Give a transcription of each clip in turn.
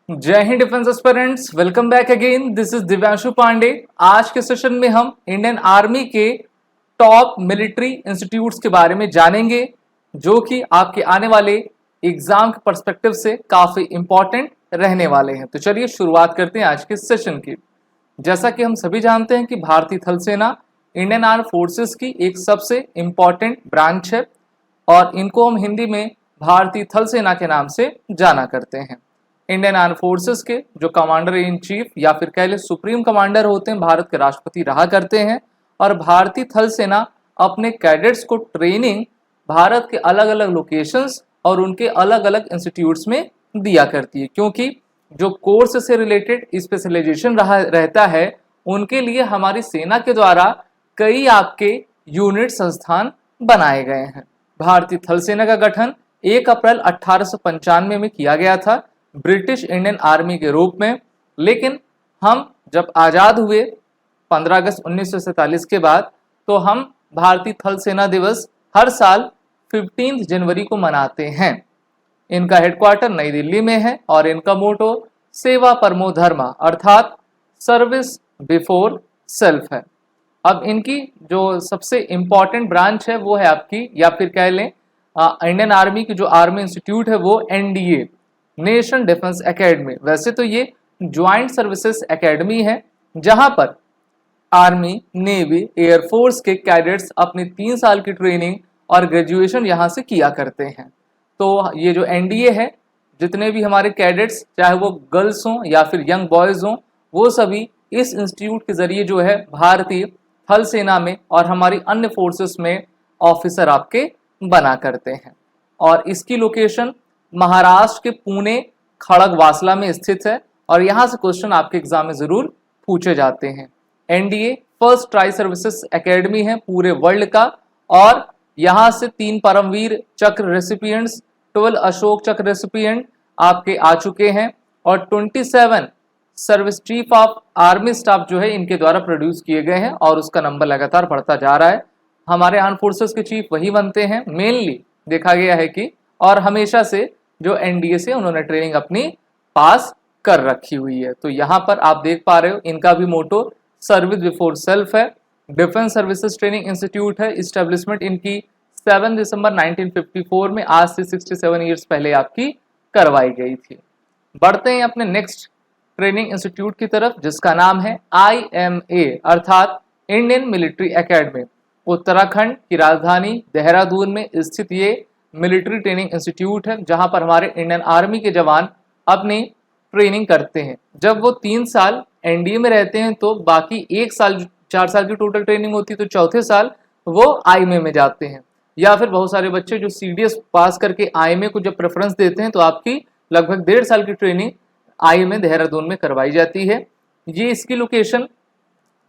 जय हिंद defence aspirants, welcome back again. This is Divyanshu Pandey. आज के सेशन में हम इंडियन आर्मी के टॉप मिलिट्री इंस्टीट्यूट्स के बारे में जानेंगे जो कि आपके आने वाले एग्जाम के पर्सपेक्टिव से काफी इंपॉर्टेंट रहने वाले हैं। तो चलिए शुरुआत करते हैं आज के सेशन की। जैसा कि हम सभी जानते हैं कि भारतीय थल सेना इंडियन आर्म फोर्सेस की एक सबसे इंपॉर्टेंट ब्रांच है और इनको हम हिंदी में भारतीय थल सेना के नाम से जाना करते हैं। इंडियन आर्म फोर्सेस के जो कमांडर इन चीफ या फिर कह ले सुप्रीम कमांडर होते हैं, भारत के राष्ट्रपति रहा करते हैं। और भारतीय थल सेना अपने कैडेट्स को ट्रेनिंग भारत के अलग अलग लोकेशंस और उनके अलग अलग इंस्टीट्यूट्स में दिया करती है, क्योंकि जो कोर्स से रिलेटेड स्पेशलाइजेशन रहता है उनके लिए हमारी सेना के द्वारा कई आपके यूनिट संस्थान बनाए गए हैं। भारतीय थल सेना का गठन 1 अप्रैल 1895 में किया गया था ब्रिटिश इंडियन आर्मी के रूप में, लेकिन हम जब आज़ाद हुए 15 अगस्त 1947 के बाद तो हम भारतीय थल सेना दिवस हर साल 15 जनवरी को मनाते हैं। इनका हेडक्वार्टर नई दिल्ली में है और इनका मोटो सेवा परमो धर्मा अर्थात सर्विस बिफोर सेल्फ है। अब इनकी जो सबसे इंपॉर्टेंट ब्रांच है वो है आपकी, या फिर कह लें इंडियन आर्मी की जो आर्मी इंस्टीट्यूट है वो एनडीए, नेशनल डिफेंस एकेडमी। वैसे तो ये ज्वाइंट सर्विसेज एकेडमी है जहां पर आर्मी, नेवी, एयरफोर्स के कैडेट्स अपनी 3 साल की ट्रेनिंग और ग्रेजुएशन यहां से किया करते हैं। तो ये जो एनडीए है, जितने भी हमारे कैडेट्स चाहे वो गर्ल्स हों या फिर यंग बॉयज हों, वो सभी इस इंस्टीट्यूट के जरिए जो है भारतीय थल सेना में और हमारी अन्य फोर्सेस में ऑफिसर आपके बना करते हैं। और इसकी लोकेशन महाराष्ट्र के पुणे खड़गवासला में स्थित है और यहाँ से क्वेश्चन आपके एग्जाम में जरूर पूछे जाते हैं। NDA first tri services academy है पूरे वर्ल्ड का और यहाँ से 3 परमवीर चक्र रेसिपिएंट्स, 12 अशोक चक्र रेसिपिएंट आपके आ चुके हैं और 27 service chief of army staff जो है इनके द्वारा प्रोड्यूस किए गए हैं और उसका नंबर लगातार बढ़ता जा रहा है। हमारे आर्म फोर्सेस के चीफ वही बनते हैं मेनली, देखा गया है कि, और हमेशा से जो एनडीए से उन्होंने ट्रेनिंग अपनी पास कर रखी हुई है। तो यहाँ पर आप देख पा रहे हो इनका भी मोटो सर्विस बिफोर सेल्फ है। डिफेंस सर्विसेज ट्रेनिंग इंस्टीट्यूट है। इस्टेब्लिशमेंट इनकी 7 दिसंबर 1954 में, आज से 67 ईयर्स पहले आपकी करवाई गई थी। बढ़ते हैं अपने नेक्स्ट ट्रेनिंग इंस्टीट्यूट की तरफ जिसका नाम है IMA अर्थात इंडियन मिलिट्री एकेडमी। उत्तराखंड की राजधानी देहरादून में स्थित ये मिलिट्री ट्रेनिंग इंस्टीट्यूट है जहां पर हमारे इंडियन आर्मी के जवान अपनी ट्रेनिंग करते हैं। जब वो 3 साल एनडीए में रहते हैं तो बाकी 1 साल, 4 साल की टोटल ट्रेनिंग होती है, तो चौथे साल वो आईएमए में जाते हैं। या फिर बहुत सारे बच्चे जो सीडीएस पास करके आईएमए को जब प्रेफरेंस देते हैं तो आपकी लगभग 1.5 साल की ट्रेनिंग आईएमए देहरादून में करवाई जाती है। ये इसकी लोकेशन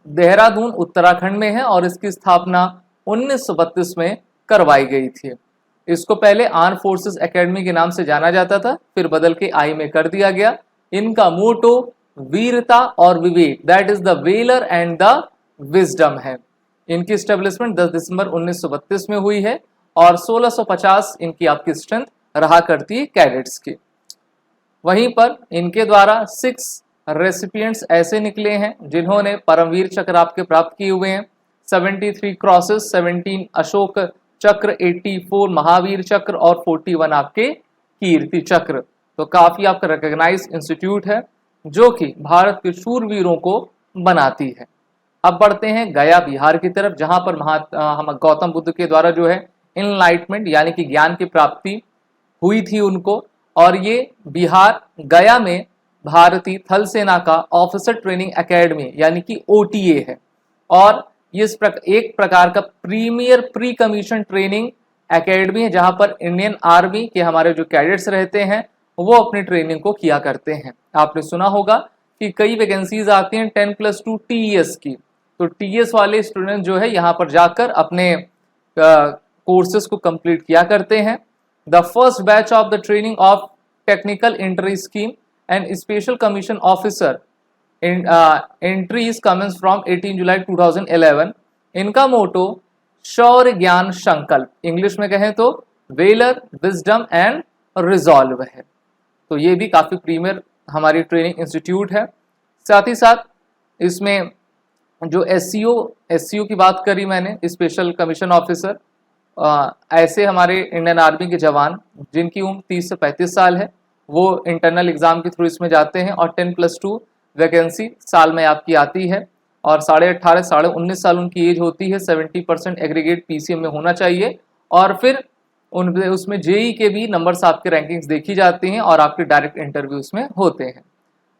देहरादून उत्तराखंड में है और इसकी स्थापना 1932 में करवाई गई थी। इसको पहले आर्म फोर्सेस एकेडमी के नाम से जाना जाता था, फिर बदल के आईएमए कर दिया गया। इनका मोटो वीरता और विवेक, that is the valour and the wisdom है। इनकी स्टेब्लिशमेंट 10 दिसंबर 1932 में हुई है और 1650 इनकी आपकी स्ट्रेंथ रहा करती है कैडेट्स की। वहीं पर इनके द्वारा 6 रेसिपिएंट्स ऐसे निकले हैं जिन्होंने परमवीर चक्र आपके प्राप्त किए हुए हैं। 73 क्रॉसेस, 17 अशोक चक्र, 84 महावीर चक्र और 41 आपके कीर्ति चक्र। तो काफी आपका रिकॉग्नाइज इंस्टीट्यूट है जो कि भारत के शूरवीरों को बनाती है। अब बढ़ते हैं गया बिहार की तरफ जहां पर हम गौतम बुद्ध के द्वारा जो है इनलाइटमेंट यानी कि ज्ञान की प्राप्ति हुई थी उनको, और ये बिहार गया में भारतीय थल सेना का ऑफिसर ट्रेनिंग एकेडमी यानी कि ओटीए है और ये एक प्रकार का premier pre commission training academy है जहां पर इंडियन आर्मी के हमारे जो कैडेट्स रहते हैं वो अपनी ट्रेनिंग को किया करते हैं। आपने सुना होगा कि कई वैकेंसीज आती हैं 10+2 टीएस की, तो टीएस वाले स्टूडेंट जो है यहाँ पर जाकर अपने कोर्सेज को कंप्लीट किया करते हैं। The first batch of the training of technical entry scheme and special commission officer entries commence from 18 July 2011। इनका मोटो शौर्य ज्ञान संकल्प, इंग्लिश में कहें तो वेलर विजडम एंड रिजॉल्व है। तो ये भी काफी प्रीमियर हमारी ट्रेनिंग इंस्टीट्यूट है। साथ ही साथ इसमें जो एससीओ की बात करी मैंने, स्पेशल कमीशन ऑफिसर, ऐसे हमारे इंडियन आर्मी के जवान जिनकी उम्र 30 से 35 साल है, वो इंटरनल एग्जाम के थ्रू इसमें जाते हैं और 10+2 वैकेंसी साल में आपकी आती है और 18.5 साढ़े 19 साल उनकी एज होती है। 70% एग्रीगेट पीसीएम में होना चाहिए और फिर उसमें जेई के भी नंबर्स आपके रैंकिंग्स देखी जाती हैं और आपके डायरेक्ट इंटरव्यूज में होते हैं।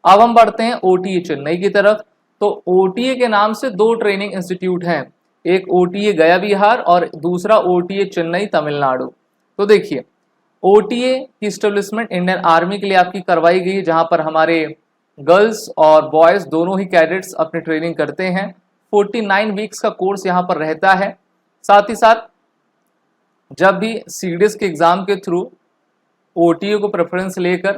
अब हम बढ़ते हैं ओटीए चेन्नई की तरफ। तो ओटीए के नाम से दो ट्रेनिंग इंस्टीट्यूट हैं, एक ओटीए गया बिहार और दूसरा ओटीए चेन्नई तमिलनाडु। तो देखिए, ओटीए की इस्टेब्लिशमेंट इंडियन आर्मी के लिए आपकी करवाई गई, जहां पर हमारे गर्ल्स और बॉयज दोनों ही कैडेट्स अपनी ट्रेनिंग करते हैं। 49 वीक्स का कोर्स यहाँ पर रहता है। साथ ही साथ जब भी सीडीएस के एग्जाम के थ्रू ओटीए को प्रेफरेंस लेकर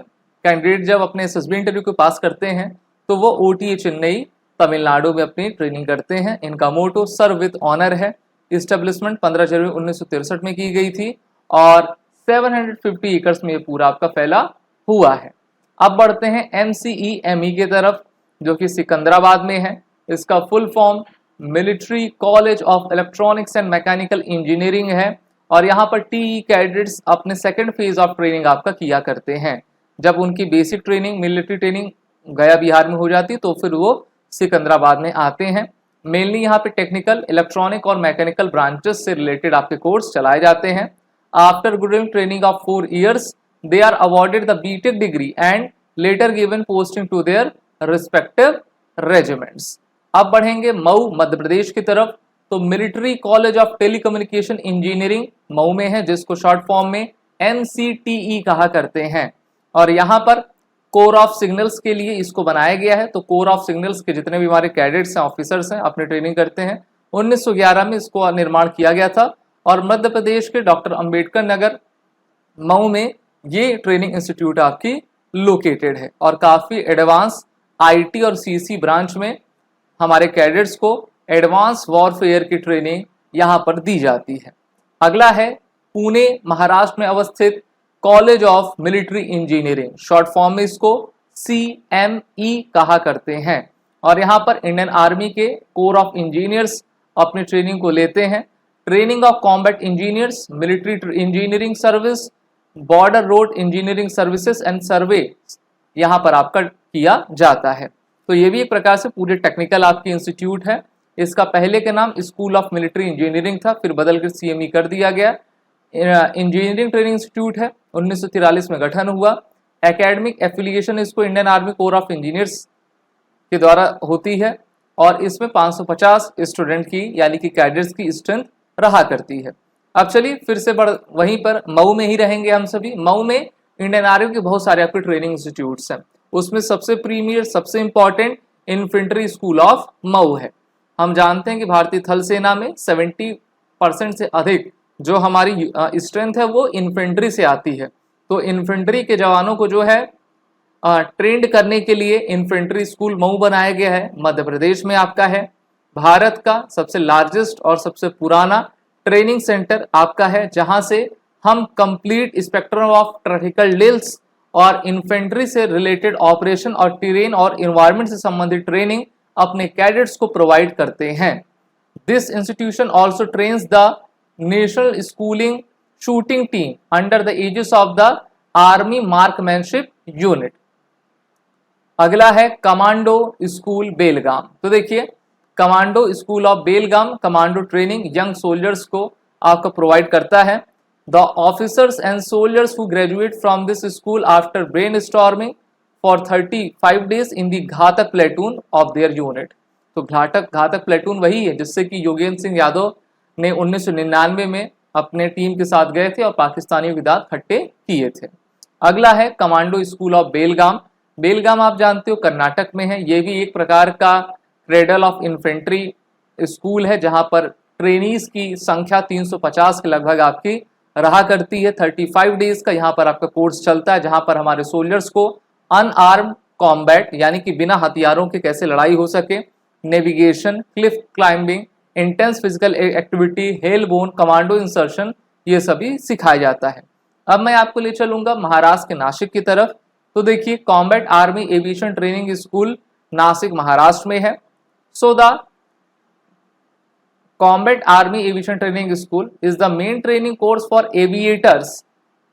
कैंडिडेट जब अपने एसएसबी इंटरव्यू को पास करते हैं तो वो ओटीए चेन्नई तमिलनाडु में अपनी ट्रेनिंग करते हैं। इनका मोटो सर्व विद ऑनर है। इस्टेब्लिशमेंट 15 जनवरी 1963 में की गई थी और 750 एकर्स में ये पूरा आपका फैला हुआ है। अब बढ़ते हैं एमसीईएमई की तरफ, जो कि सिकंदराबाद में है। इसका full form military college of electronics and mechanical engineering है और यहाँ पर टीई कैडेट्स अपने सेकेंड फेज ऑफ ट्रेनिंग आपका किया करते हैं। जब उनकी बेसिक ट्रेनिंग, मिलिट्री ट्रेनिंग गया बिहार में हो जाती तो फिर वो सिकंदराबाद में आते हैं। मेनली यहाँ पे टेक्निकल, इलेक्ट्रॉनिक और मैकेनिकल ब्रांचेस से रिलेटेड आपके कोर्स चलाए जाते हैं। After good training of 4 years they are awarded the BTech degree and later given posting to their respective regiments। अब बढ़ेंगे मऊ मध्य प्रदेश की तरफ। तो military college of telecommunication engineering Mau में है, जिसको शॉर्ट फॉर्म में MCTE कहा करते हैं और यहाँ पर कोर ऑफ सिग्नल्स के लिए इसको बनाया गया है। तो कोर ऑफ सिग्नल्स के जितने भी हमारे कैडेट्स हैं, ऑफिसर्स हैं, अपनी ट्रेनिंग करते हैं। 1911 में इसको निर्माण किया गया था और मध्य प्रदेश के डॉक्टर अंबेडकर नगर मऊ में ये ट्रेनिंग इंस्टीट्यूट आपकी लोकेटेड है और काफ़ी एडवांस आईटी और सीसी ब्रांच में हमारे कैडेट्स को एडवांस वॉरफेयर की ट्रेनिंग यहाँ पर दी जाती है। अगला है पुणे महाराष्ट्र में अवस्थित college of military engineering, short form में इसको CME कहा करते हैं और यहाँ पर इंडियन आर्मी के कोर ऑफ इंजीनियर्स अपनी ट्रेनिंग को लेते हैं। Training of combat engineers, military engineering service, border road engineering services and सर्वे यहाँ पर आपका किया जाता है। तो ये भी एक प्रकार से पूरे टेक्निकल आपकी इंस्टीट्यूट है। इसका पहले का नाम स्कूल ऑफ मिलिट्री इंजीनियरिंग था, फिर बदल कर CME कर दिया गया। इंजीनियरिंग ट्रेनिंग इंस्टीट्यूट है, 1943 में गठन हुआ। एकेडमिक एफिलिएशन इसको Indian army core of engineers के द्वारा होती है और इसमें 550 स्टूडेंट की यानी कि कैडेट्स की स्ट्रेंथ रहा करती है। अब चलिए फिर से वहीं पर मऊ में ही रहेंगे हम सभी। मऊ में इंडियन आर्मी के बहुत सारे आपके ट्रेनिंग इंस्टीट्यूट्स हैं, उसमें सबसे प्रीमियर, सबसे important infantry school of Mau है। हम जानते हैं कि भारतीय थल सेना में 70% से अधिक जो हमारी स्ट्रेंथ है वो इन्फेंट्री से आती है। तो इन्फेंट्री के जवानों को जो है ट्रेंड करने के लिए इन्फेंट्री स्कूल मऊ बनाया गया है, मध्य प्रदेश में आपका है। भारत का सबसे लार्जेस्ट और सबसे पुराना ट्रेनिंग सेंटर आपका है, जहां से हम complete spectrum of tactical drills और इन्फेंट्री से रिलेटेड ऑपरेशन और टेरेन और इन्वायरमेंट से संबंधित ट्रेनिंग अपने कैडेट्स को प्रोवाइड करते हैं। This institution also trains the national schooling shooting team under the aegis of the army marksmanship unit. अगला है कमांडो स्कूल बेलगाम। तो देखिए, commando school of Belgaum commando training young soldiers को आपको प्रोवाइड करता है। The officers and soldiers who graduate from this school after brainstorming for 35 days in the Ghatak platoon of their unit. तो घातक प्लेटून वही है जिससे कि योगेंद्र सिंह यादव ने 1999 में अपने टीम के साथ गए थे और पाकिस्तानियों के दांत खट्टे किए थे। अगला है कमांडो स्कूल ऑफ बेलगाम। बेलगाम आप जानते हो कर्नाटक में है। ये भी एक प्रकार का क्रेडल ऑफ इन्फेंट्री स्कूल है, जहां पर ट्रेनीज की संख्या 350 के लगभग आपकी रहा करती है। 35 डेज का यहाँ पर आपका कोर्स चलता है, जहां पर हमारे सोल्जर्स को अनआर्म्ड कॉम्बैट यानी कि बिना हथियारों के कैसे लड़ाई हो सके, navigation, cliff climbing, intense physical activity, heliborne, commando insertion, ये सभी सिखाया जाता है। अब मैं आपको ले चलूंगा महाराष्ट्र के नासिक की तरफ। तो देखिए combat army aviation training school Nashik Maharashtra में है। So the combat army aviation training school is the main training course for aviators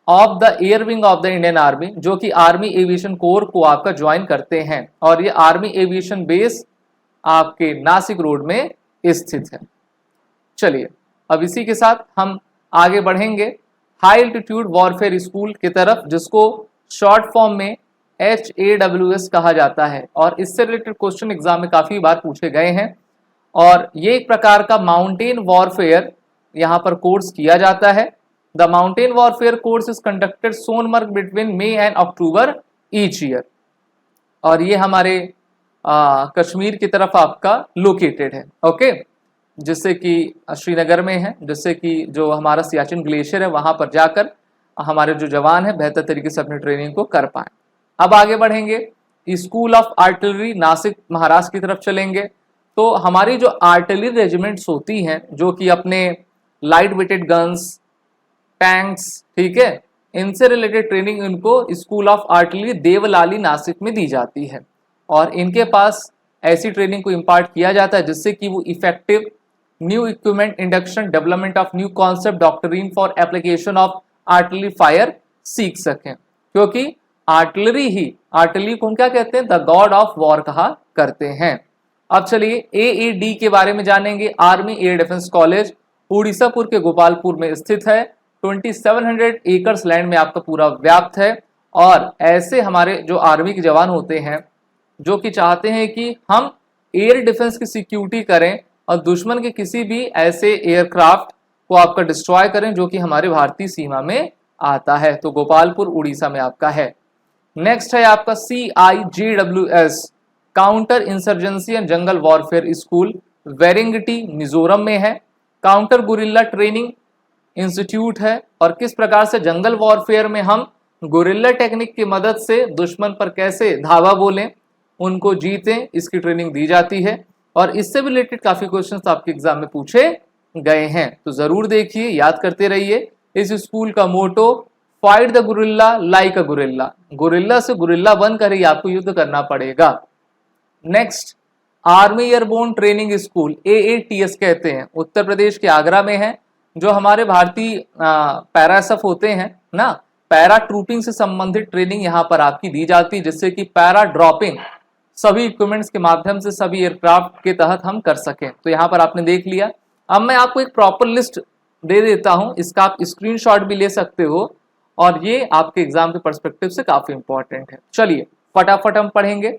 of the air wing of the Indian army, जो कि आर्मी एविएशन कोर को आपका ज्वाइन करते हैं, और ये आर्मी एविएशन बेस आपके नासिक रोड में स्थित है। चलिए अब इसी के साथ हम आगे बढ़ेंगे हाई एल्टीट्यूड वॉरफेयर स्कूल की तरफ, जिसको शॉर्ट फॉर्म में HAWS कहा जाता है, और इससे रिलेटेड क्वेश्चन एग्जाम में काफी बार पूछे गए हैं। और ये एक प्रकार का माउंटेन वॉरफेयर यहाँ पर कोर्स किया जाता है। The mountain warfare course is conducted Sonamarg between May and October each year, और ये हमारे कश्मीर की तरफ आपका लोकेटेड है। ओके, जिससे कि श्रीनगर में है, जिससे कि जो हमारा सियाचिन ग्लेशियर है वहां पर जाकर हमारे जो जवान है बेहतर तरीके से अपनी ट्रेनिंग को कर पाए। अब आगे बढ़ेंगे school of artillery Nashik Maharashtra की तरफ चलेंगे। तो हमारी जो आर्टिलरी रेजिमेंट्स होती हैं, जो कि अपने लाइट वेटेड गन्स, टैंक्स, ठीक है, इनसे रिलेटेड ट्रेनिंग इनको school of artillery Deolali Nashik में दी जाती है, और इनके पास ऐसी ट्रेनिंग को इम्पार्ट किया जाता है जिससे कि वो effective new equipment induction, development of new concept, doctrine for application of artillery fire सीख सकें, क्योंकि आर्टिलरी को हम क्या कहते हैं, द गॉड ऑफ वॉर कहा करते हैं। अब चलिए AAD के बारे में जानेंगे। आर्मी एयर डिफेंस कॉलेज उड़ीसापुर के गोपालपुर में स्थित है। 2700 एकर्स लैंड में आपका पूरा व्याप्त है, और ऐसे हमारे जो आर्मी के जवान होते हैं जो कि चाहते हैं कि हम एयर डिफेंस की सिक्योरिटी करें और दुश्मन के किसी भी ऐसे एयरक्राफ्ट को आपका डिस्ट्रॉय करें जो कि हमारे भारतीय सीमा में आता है, तो गोपालपुर उड़ीसा में आपका है। नेक्स्ट है आपका CIJWS counter insurgency and jungle warfare school, Vairengte Mizoram में है। काउंटर गुरिल्ला ट्रेनिंग इंस्टीट्यूट है, और किस प्रकार से जंगल वॉरफेयर में हम गुरिल्ला टेक्निक की मदद से दुश्मन पर कैसे धावा बोलें, उनको जीतें, इसकी ट्रेनिंग दी जाती है। और इससे भी रिलेटेड काफी क्वेश्चंस आपके एग्जाम में पूछे गए हैं, तो जरूर देखिए, याद करते रहिए। इस स्कूल का motto fight the guerrilla like a guerrilla, guerrilla से गुरिल्ला बनकर ही आपको युद्ध करना पड़ेगा। Next army airborne training school, AATS कहते हैं, उत्तर प्रदेश के आगरा में है। जो हमारे भारतीय पैरासफ होते हैं ना, पैरा ट्रूपिंग से संबंधित ट्रेनिंग यहाँ पर आपकी दी जाती है, जिससे कि पैरा ड्रॉपिंग सभी इक्विपमेंट्स के माध्यम से सभी एयरक्राफ्ट के तहत हम कर सकें। तो यहाँ पर आपने देख लिया। अब मैं आपको एक प्रॉपर लिस्ट दे देता हूँ, इसका आप स्क्रीनशॉट भी ले सकते हो, और ये आपके एग्जाम के पर्सपेक्टिव से काफी इंपॉर्टेंट है। चलिए फटाफट हम पढ़ेंगे।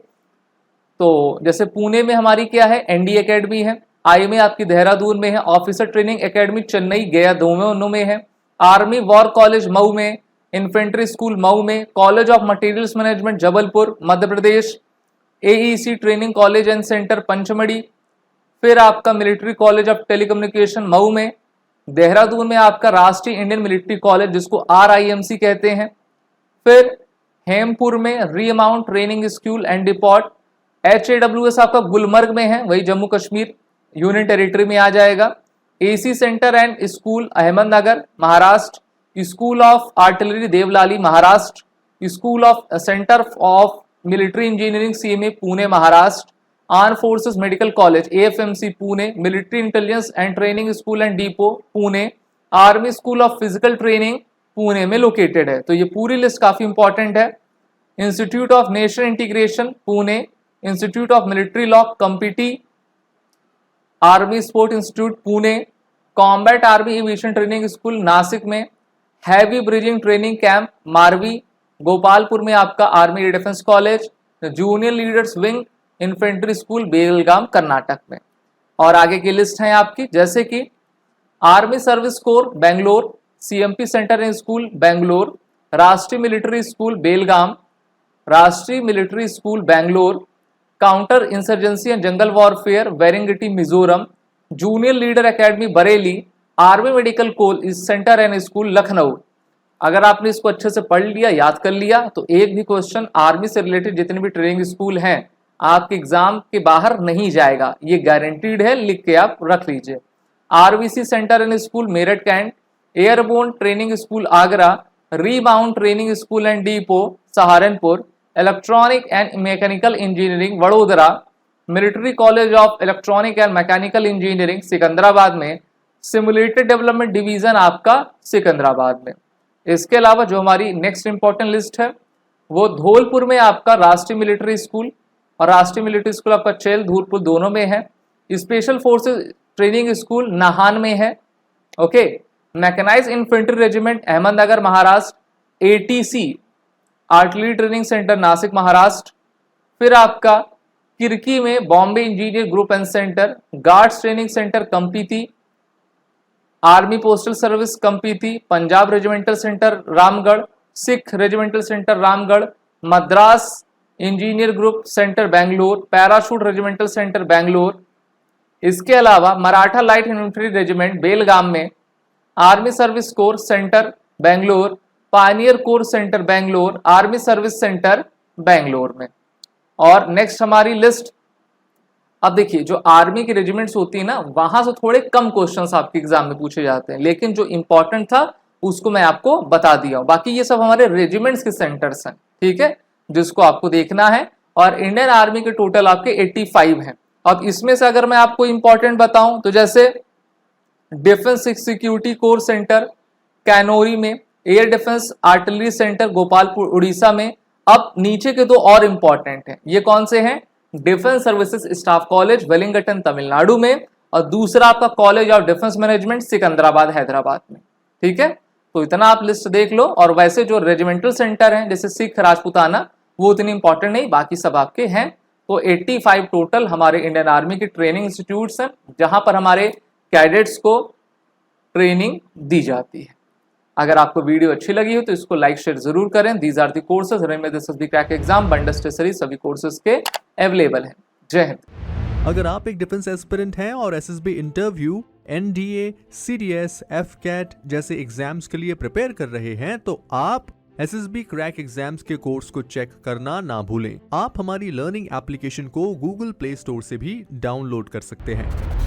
तो जैसे पुणे में हमारी क्या है, ND एकेडमी है। IMA आपकी देहरादून में है। ऑफिसर ट्रेनिंग एकेडमी चेन्नई गया दोनों में है। आर्मी वॉर कॉलेज मऊ में, इन्फेंट्री स्कूल मऊ में, college of materials management Jabalpur Madhya Pradesh, AEC training college and centre Pachmarhi, फिर आपका military college of telecommunication Mau में। देहरादून में आपका राष्ट्रीय इंडियन मिलिट्री कॉलेज जिसको RIMC कहते हैं। फिर हेमपुर में remount training school and depot. HAWS आपका गुलमर्ग में है, वही जम्मू कश्मीर यूनियन टेरिटरी में आ जाएगा। AC centre and school Ahmednagar Maharashtra. School of artillery Deolali Maharashtra. School of centre of military engineering CMA Pune Maharashtra. Arm forces medical college AFMC Pune. Military intelligence and training school and depot Pune. Army school of physical training Pune में located है। तो ये पूरी list काफी important है। Institute of national integration Pune. Institute of military law Kamptee. Army sport institute Pune. Combat army aviation training school Nashik में। Heavy bridging training camp Marvi Gopalpur में आपका army air defence college. Junior leaders wing infantry school Belgaum Karnataka में। और आगे की list है आपकी, जैसे कि army service corps Bangalore, CMP centre and school Bangalore, Rashtriya military school Belgaum, Rashtriya military school Bangalore, counter insurgency and jungle warfare Vairengte Mizoram, junior leader academy Bareilly, army medical college centre and school Lucknow. अगर आपने इसको अच्छे से पढ़ लिया, याद कर लिया, तो एक भी क्वेश्चन आर्मी से रिलेटेड जितने भी ट्रेनिंग स्कूल हैं आपके एग्जाम के बाहर नहीं जाएगा, ये गारंटीड है, लिख के आप रख लीजिए। RBC centre and school Meerut cantt, airborne training school Agra, remount training school and depot Saharanpur, electronic and mechanical engineering Vadodara, military college of electronic and mechanical engineering Secunderabad में, सिमुलेटेड डेवलपमेंट डिवीजन आपका सिकंदराबाद में। इसके अलावा जो हमारी नेक्स्ट इंपॉर्टेंट लिस्ट है वो धौलपुर में आपका राष्ट्रीय मिलिट्री स्कूल, और राष्ट्रीय मिलिट्री स्कूल आपका चेल धौलपुर दोनों में है। Special forces training school Nahan में है। Okay, mechanised infantry regiment Ahmednagar Maharashtra, ATC artillery training centre Nashik Maharashtra. फिर आपका किरकी में Bombay engineer group and centre, guards training centre Kamptee, army postal service Kamptee, Punjab regimental centre Ramgarh, Sikh regimental centre Ramgarh, Madras engineer group centre Bangalore, parachute regimental centre Bangalore. इसके अलावा Maratha light infantry regiment Belgaum में, army service corps centre Bangalore, Pioneer core centre Bangalore, army service centre Bangalore में। और next हमारी list, अब देखिए जो army की रेजिमेंट्स होती है ना, वहां से थोड़े कम क्वेश्चंस आपके एग्जाम में पूछे जाते हैं, लेकिन जो इंपॉर्टेंट था उसको मैं आपको बता दिया हूं। बाकी ये सब हमारे रेजिमेंट्स के सेंटर्स हैं, ठीक है, जिसको आपको देखना है। और इंडियन आर्मी के टोटल आपके 85 हैं। अब इसमें से अगर मैं आपको इंपॉर्टेंट बताऊं तो जैसे डिफेंस सिक्योरिटी कोर सेंटर कैनोरी में, air defence artillery centre Gopalpur Orissa में। अब नीचे के दो और इंपॉर्टेंट हैं, ये कौन से हैं? Defence services staff college Wellington Tamil Nadu में, और दूसरा आपका college of defence management Secunderabad Hyderabad में। ठीक है, तो इतना आप लिस्ट देख लो। और वैसे जो रेजिमेंटल सेंटर हैं जैसे सिख राजपूताना, वो इतनी इंपॉर्टेंट नहीं, बाकी सब आपके हैं। तो 85 टोटल हमारे इंडियन आर्मी के ट्रेनिंग इंस्टीट्यूट्स हैं जहां पर हमारे कैडेट्स को ट्रेनिंग दी जाती है। अगर आपको वीडियो अच्छी लगी हो तो इसको लाइक शेयर जरूर करें। These are the courses running with SSB crack exam, bundle stationery सभी कोर्सेज के अवेलेबल हैं। जय हिंद। अगर आप एक डिफेंस एस्पिरेंट हैं और SSB interview, NDA, CDS, AFCAT जैसे एग्जाम्स के लिए प्रिपेयर कर रहे हैं तो आप एसएसबी क्रैक एग्जाम्स के कोर्स को चेक करना ना भूलें। आप हमारी लर्निंग एप्लीकेशन को गूगल प्ले स्टोर से भी डाउनलोड कर सकते हैं।